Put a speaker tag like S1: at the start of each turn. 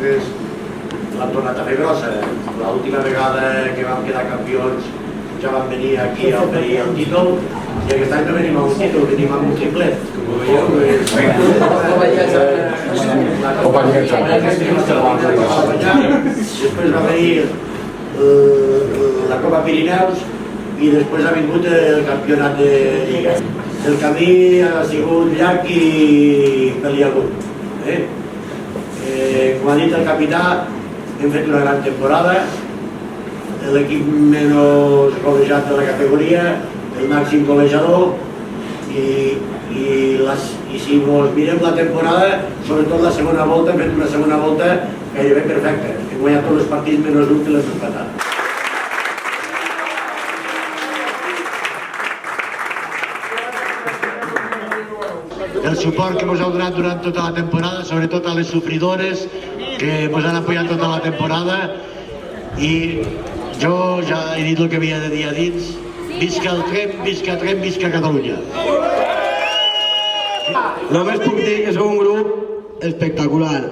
S1: L'han tornat a fer grossa. L'última vegada que vam quedar campions ja vam venir aquí a oferir el títol i aquest any no venim amb un títol, venim amb un triplet. Com ho veieu, després va venir la Copa Pirineus i després ha vingut el campionat de Lliga. El camí ha sigut llarg i peliagut. Com ha dit el capità, hem fet una gran temporada, l'equip menys golejat de la categoria, el màxim golejador i si ens mirem la temporada, sobretot la segona volta, hem fet una segona volta gairebé perfecta. Hem guanyat tots els partits menys un que l'hem empatat. El suport que ens heu donat durant tota la temporada, sobretot a les sofridores que ens han apoyat tota la temporada, i jo ja he dit el que havia de dir a dins. Visca el Tremp, visca Catalunya.
S2: Només puc dir que sou un grup espectacular.